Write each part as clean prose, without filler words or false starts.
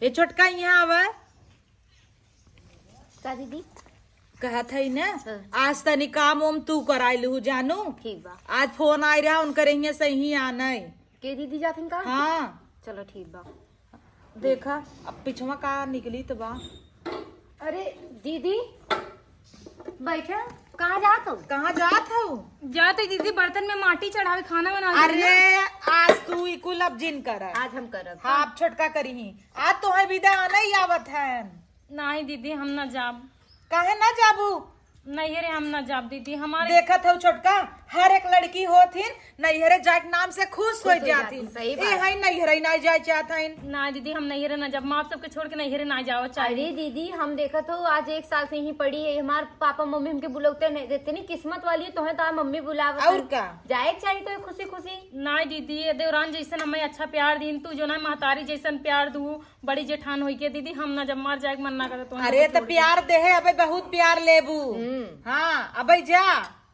ये छोटका यहाँ आवा का दीदी कहा था ना आज तनी काम ओम तू कराई लू जानू। ठीक बा। आज फोन आ रहा उनकर यहाँ सही आना के दीदी जाथिन का? हाँ चलो ठीक बा। देखा अब पिछवा का निकली तो बा। अरे दीदी बैठा, कहाँ जात हो? कहाँ जात हो? जाते दीदी बर्तन में माटी चढ़ावे खाना बना। अरे आज तू कुल अब जिन कर आज हम करब। हाँ अब छोटका करी ही आज तो है विदा आना ही आवत है। नहीं दीदी हम ना जाब। काहे ना जाबू? नैहरे हम ना जाब दीदी। हमारे देखा था छोटका हर एक लड़की होथिन नैहरे जाए के नाम से खुश हो जाती। सही बात। ए है नैहरे ना जाए चाहथिन। ना दीदी हम नैहरे ना जाब। माँ सबके छोड़ के नैहरे ना जाओ चाहिए। अरे दीदी हम देखा तो आज 1 साल से ही पड़ी है। हमारे पापा मम्मी हमके बुलाते नहीं देते, नहीं किस्मत वाली है तो है तो मम्मी बुलावत और का जाए चाहिए तो खुशी खुशी। ना दीदी ये देवरान जैसन हमें अच्छा प्यार दीन, तू जो ना महतारी जैसन प्यार दू बड़ी जेठान होई के दीदी हम ना जब मार जाए मन ना करे तो। अरे तो प्यार दे है अबे बहुत प्यार लेबू। हाँ अबे जा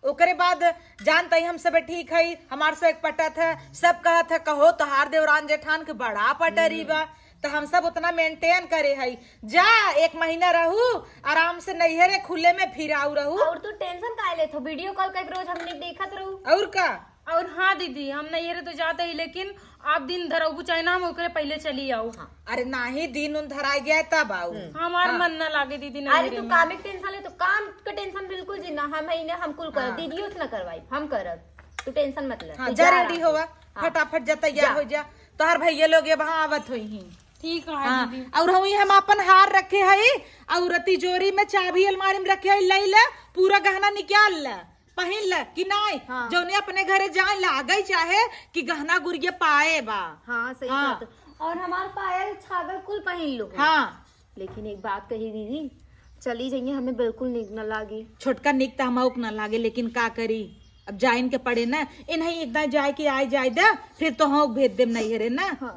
ओकरे बाद जानते ही हम सब ठीक है हमार से एक पटत है सब कहत है कहो तोहार देवरान जेठान के बड़ा पटरी बा तो हम सब उतना मेंटेन करे है। जा 1 महीना रहू आराम से नैहरे खुले में फिराऊ रहू। और तू टेंशन काहे लेत हो? वीडियो कॉल करके रोज हमने देखत रहू। और का और हाँ दीदी हम नैहरे तो जाते ही, लेकिन आप दिन धरऊ चाहे ना हम ओकरे पहले चली आओ। अरे नाही दिन उन धराई गया तब आऊ। हमार मन ना लागे दीदी अरे नैहरे तू में। काम के टेंशन ले तो काम का टेंशन बिल्कुल जी ना। हम ही ना हम कुल कर दीदियों से ना करवाई हम करब, तू टेंशन मत ले। हाँ तू जा जा रेडी आराम होवा से। हाँ। फटाफट जा तैयार हो जा तोहर भैया लोग ये वहाँ आवत हुई ही। ठीक है हाँ दीदी। और हम अपन हार रखे है और तिजोरी में चाबी अलमारी में रखे है ले ले पूरा गहना निकाल ले पहन ले कि नहीं। हाँ। जो अपने घरे जाए लागे चाहे कि गहना गुड़िया पाए बा। हाँ सही हाँ। बात है। और हमार पायल छागल कुल पहन लो। हाँ लेकिन एक बात कही दीदी, चली जाइए हमें बिल्कुल नीक न लागी। छोटका निक तमाउक न लागे लेकिन का करी अब जाइन के पड़े ना इन्हीं एकदम जाए के आए जाए दे फिर तो हम भेज देम नैहरे ना। हाँ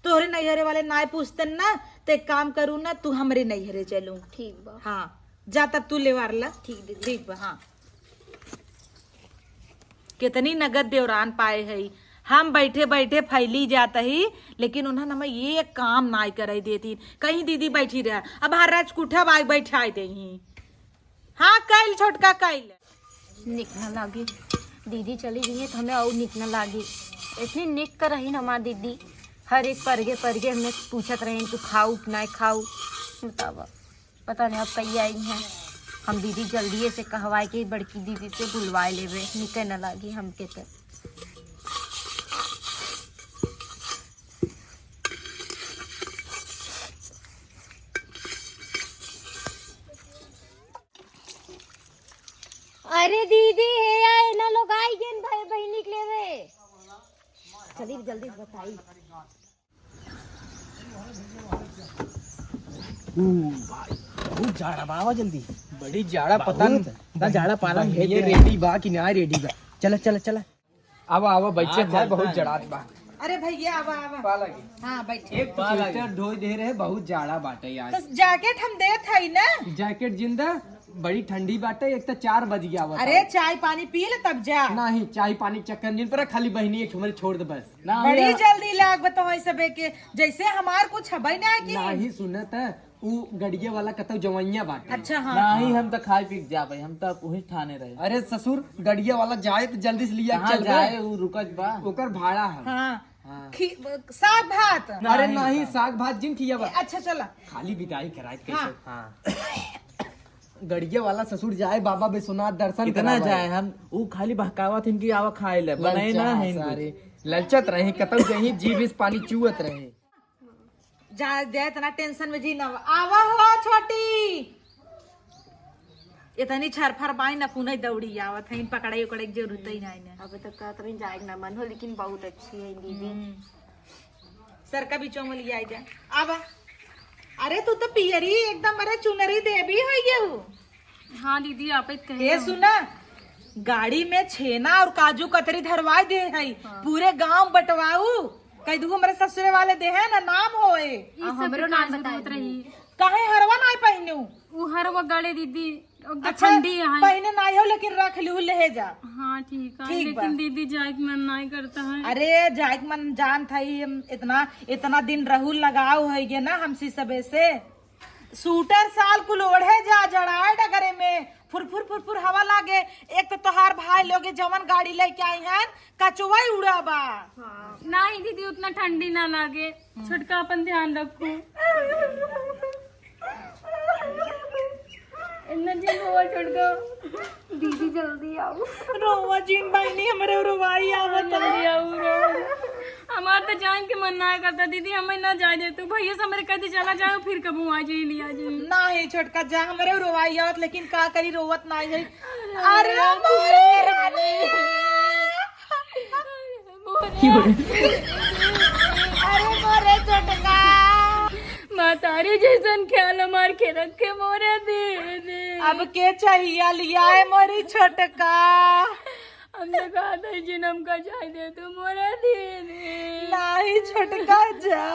तोहरे नैहरे वाले ना पूछते ना तो एक काम करू ना तू हमरे नैहरे चलू। ठीक बा। हाँ जा तब तू ले वार ला। ठीक दीदी। ठीक बा। हाँ कितनी नगद देवरान पाए है हम बैठे बैठे फैली जाता ही लेकिन उन्होंने हमें ये काम ना कराई देती। कहीं दीदी बैठी रहा अब हर राज कुठा बाइक बैठा दे। हाँ कैल छोटका कैल निक न लागी। दीदी चली गई है तो हमें और निक न लागी। इतनी निक कर रही हमारी दीदी, हर एक परगे परगे हमें पूछत रही तू खाऊ ना खाऊ। बतावा पता नहीं अब कहीं आई हैं। हम दीदी जल्दी से कहवाए के बड़की दीदी से बुलवाए लेवे निके न लागी हमके तो। अरे दीदी हे आए ना लोग आई गेन भाई बहन निकले वे जल्दी जल्दी बताई। बहुत जाड़ा बावा जल्दी बड़ी जाड़ा पता ना जाड़ा पाला ये रेडी बा कि ना रेडी बा। चला चला चला अब आवा बच्चे भाई बहुत जड़ात बा। अरे भैया आवा आवा। हाँ बैठे एक स्वेटर ढोई दे रहे बहुत जाड़ा बाटे यार। तो जैकेट हम देत है ना। जैकेट जिंदा बड़ी ठंडी बाटे एक तो 4 बज गया। अरे चाय पानी पी ले तब जा। नहीं चाय पानी चक्कर जिन पर खाली बहनी एक हमारी छोड़ दे बस। बड़ी जल्दी लाग बताओ सबे के जैसे हमार कुछ हबई ना कि नहीं सुनत है वो गड़िया वाला कतो जवैया बाटे। अच्छा हाँ नहीं हम तो खाए पी के जा भाई, हम तो वही ठाने रहे। अरे ससुर गड़िया वाला जाए तो जल्दी से लिया कहाँ चल जाए वो रुकत बा। ओकर भाड़ा है। हाँ हाँ। साग भात। अरे नहीं साग भात जिन किया बा अच्छा चला खाली विदाई कराए कैसे। हाँ। हाँ। गड़िया वाला ससुर जाए बाबा विश्वनाथ दर्शन कितना करावे। जाए हम वो खाली बहकावत इनकी आवा खाए ले बनाए ना है इनको। सारे ललचत रहे कतल कहीं जीभ इस पानी चुवत रहे। जा दे इतना टेंशन में जी ना आवा हो छोटी इतनी छरफर बाई ना पुनः दौड़ी आवत है इन पकड़ाई उकड़ाई की जरूरत ही नहीं ना। अब तक का तो जाएगा ना मन हो, लेकिन बहुत अच्छी है दीदी। सर का बीचों में लिया जा आवा। अरे तू तो पियरी एकदम अरे चुनरी देवी हो ये। हाँ दीदी आप ये सुना गाड़ी में छेना और काजू कतरी धरवा दे है पूरे गांव बटवाऊ कई दू हमारे ससुरे वाले दे है ना नाम होए हमरो नाम बताए रही काहे हरवा नहीं पहनू वो हर वो गड़े दीदी एकदम अच्छा ठंडी है। पहने नहीं हो लेकिन रख लू ले जा। हाँ ठीक है, ठीक बा। लेकिन दीदी जाए के मन नहीं करता है। अरे जाए के मन जान था ही इतना इतना दिन रहू लगाव हो गए ना हमसी सबे से सूटर साल कुल ओढ़े जा जड़ाए डगरे में फुर फुर फुर फुर हवा लागे। एक तो तोहार भाई लोगे जवन गाड़ी लेके आई हैं कचुआ उड़ा बा। नहीं दीदी उतना ठंडी ना लागे, छोटका अपन ध्यान रखो। इतना दिन हुआ छोटका, दीदी जल्दी आओ। रोवा जीन बहनी हमरे रोवाई आवत जल्दी आओ। हमार तो जान के मन ना करता दीदी, हमें ना जाए दे तू भैया से हमारे कहते चला जाओ फिर कबू आ जाए लिया जाए। नहीं छोटका जा हमरे रोवाई आवत लेकिन का करी रोवत नहीं है। अरे मोरे रानी अरे मोरे छोटका मातारी जैसन ख्याल हमार के रखे मोरे दीदी। अब के चाहिए लिया है मोरी छोटका। हमने कहा था जिनम का जाए दे तू मोरे दीदी। नहीं छोटका जा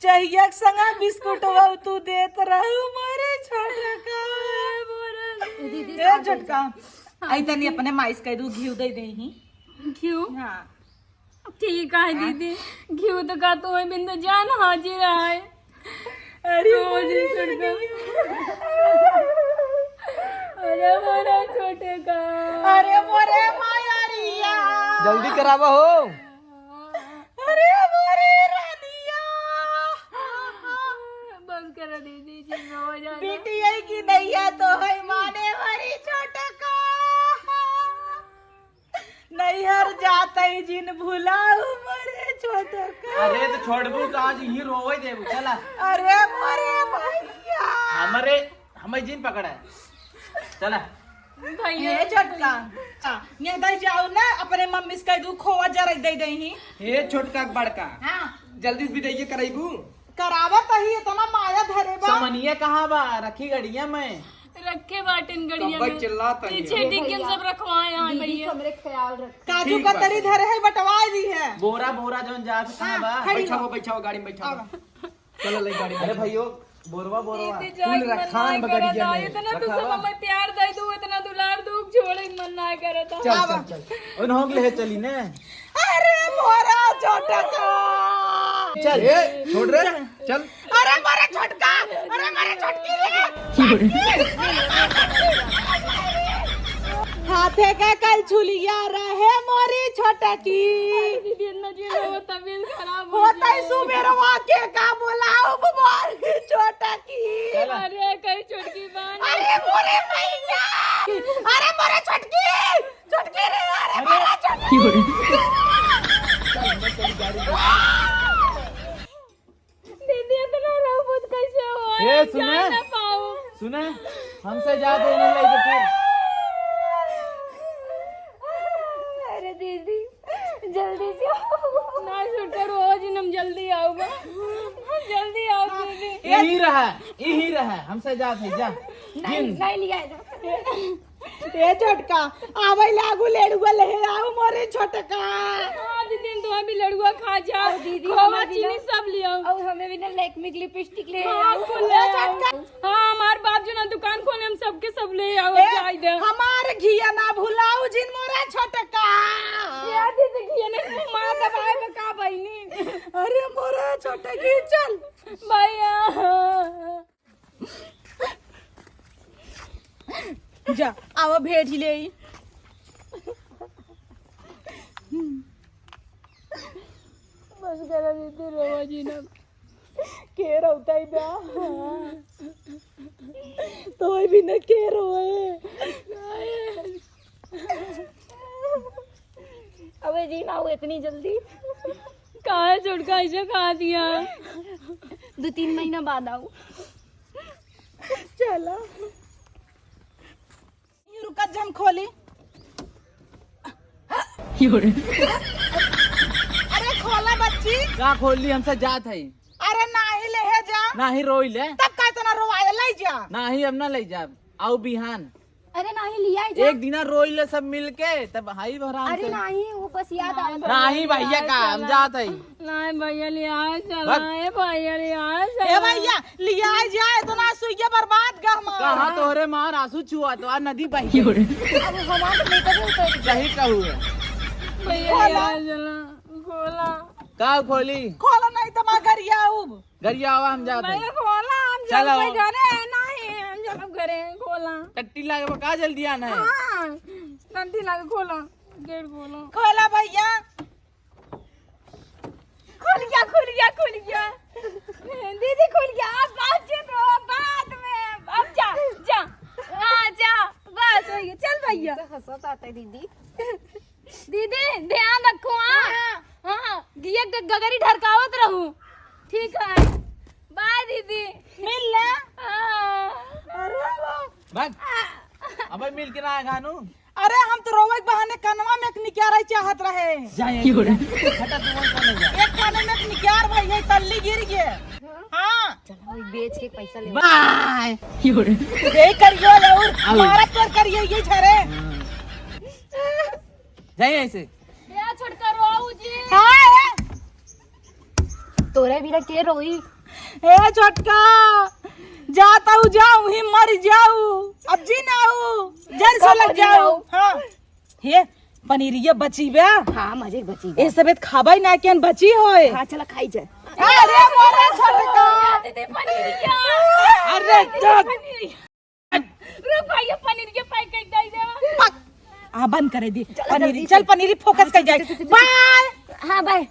चाहिए संगा बिस्कुट वो तू देत रहू मोरे छोटका। ए छोटका आई तनी अपने माइस कह दू घी दे दे ही। क्यों? हां ठीक है दीदी, घी तो का तो बिंदु जान हाजिर है। अरे अरे मोरा छोटे का, अरे मोरे मायारिया जल्दी करावा हो। अरे मोरे रानिया बस करो दीदी जी हो जाए। बेटी आई की नैया तो है माने हरी छोटका नैहर जाता ही जिन भुलाऊ मोरे छोटका। अरे तो छोड़बू तो आज ही रोवे देबू चला। अरे मोरे भैया हमारे हमें जिन पकड़ा है चला। भैया ये छोटका ये दे जाओ ना अपने मम्मी से कह दू खोआ जरा दे दे ही। हे छोटका बड़का हां जल्दी से विदाई कराइबू। करावत ही इतना माया धरे बा। समनिया कहाँ बा रखी गड़िया में रखे बाटिन गड़िया कब्बा में, चिल्लाता ही पीछे डिग्गन सब रखवाए हैं भैया। हमरे ख्याल रख। काजू कतरी धरे है बटवा दी है। बोरा बोरा जौन जा कहाँ बा। खड़ी बैठाओ बैठाओ गाड़ी में बैठाओ। चलो ले गाड़ी में। अरे भाइयों बोरवा बोरवा दीदी जाए फूल मन रखान नहीं बगड़िया करता, में। इतना तू रखा सब हुआ। हमें प्यार दे दू, इतना दुलार दू, छोड़े मन नहीं करता। चल चल चल। उन होंगे ले चली ने। अरे मोरा छोटका चल ए छोड़ रे चल। अरे मोरे छोटका अरे मोरे छोटकी हाथे का कल छुलिया रहे मोरी छोटकी दीदी इतना जी हो तबीयत खराब हो होता ही सुबेरवा के का बोलाओ मोरी छोटकी। अरे कई छोटकी बान अरे मोरे भैया अरे मोरे छोटकी छोटकी रे अरे मोरे छोटकी दीदी इतना रोबोट कैसे हो ए, सुने? जा ना पाऊं। सुने हमसे ज्यादा नहीं ले फिर। अरे दीदी जल्दी से आओ। ना छुटकर रोज हम जल्दी आऊंगा, जल्दी आओ दीदी। यही रहा हमसे ज्यादा जा। नहीं लिया जा। ए छोटका आवे लागू लेड़ुआ ले आओ मोरे छोटका। आज दिन तो अभी लड़ुआ खा जा दीदी, खोवा हमें भी चीनी ना- सब लिया। और हमें भी ना लैक्मे की लिपस्टिक ले हाँ आओ। खोल ले आओ। हाँ हमार बाप जो ना दुकान खोले हम सबके सब ले आओ ए, जाए दे। हमार घिया ना भुलाऊ जिन मोरे छोटका। याद है तो किया नहीं माँ दबाए बका बहनी। अरे मोरे छोटकी चल भैया जा आवा भेज ले आई। बस करा दीदी रोवा जी ना के रोता ही बा तो भी न के रोए। अबे जी ना हो इतनी जल्दी। कहा छुटका ऐसे खा दिया। 2-3 महीना बाद आओ। चला रुका जम खोली। अरे खोला बच्ची। का खोल ली हमसे जात है। अरे नाही ले है जा ना ही रोई ले तब का इतना रोवाए ले जा। ना ही अब ना ले जा आओ बिहान। अरे नहीं लिया है जा। एक दिन रोई ले सब मिल के तब हाई भरा अरे नहीं वो बस याद आ नहीं भैया का हम जात है नहीं भैया लिया चला है भैया लिया ए भैया लिया जाए तो ना सुइया बर्बाद कर मार कहा तोरे मार आंसू छुआ तो नदी बही अब हमारे लेकर उतर सही कहू है भैया लिया चला खोला का खोली खोला नहीं तो मैं गरिया हूँ गरिया आवा हम जाते भैया खोला हम चलो। जब घरे नहीं हम जब घरे खोला टट्टी लागे का जल्दी आना है हाँ टंटी लगा खोला गेट खोला खोला भैया खुल गया दीदी खुल गया अब बातचीत हो बाद में अब जा जा हाँ जा बस हो गया चल भैया हंसत आता है दीदी। दीदी ध्यान रखो हाँ हाँ ये गगरी ढरकावत रहूं ठीक है बाय दीदी मिल ले भाग अबे मिल के ना गानू अरे हम तो रोवे के बहाने कनवा में एक निक्यार चाहत रहे जाए हटा तू वहीं कौन जा एक काने में एक निक्यार भाई है तल्ली गिर गए हाँ चलो वही बेच के पैसा ले बाय यही करियो और हमारा तो करियो ये झरे जाए ऐसे या छोटका रोऊ जी हाँ तोरे भी के रोई। ए छोटका जाता हूँ जाऊँ ही मर जाऊँ अब जी ना हूँ जर से लग जाऊँ हाँ ये पनीरिया बची बे हाँ मजे बची ए सबेत खाबाई ना केन बची होए हाँ चला खाई जाए। अरे मोरे छोटका दीदी पनीरिया अरे चुप रुक भैया पनीर के पैकेट दे दे आ बंद करे दी पनीरी चल पनीरी फोकस कर जाए बाय हाँ बाय।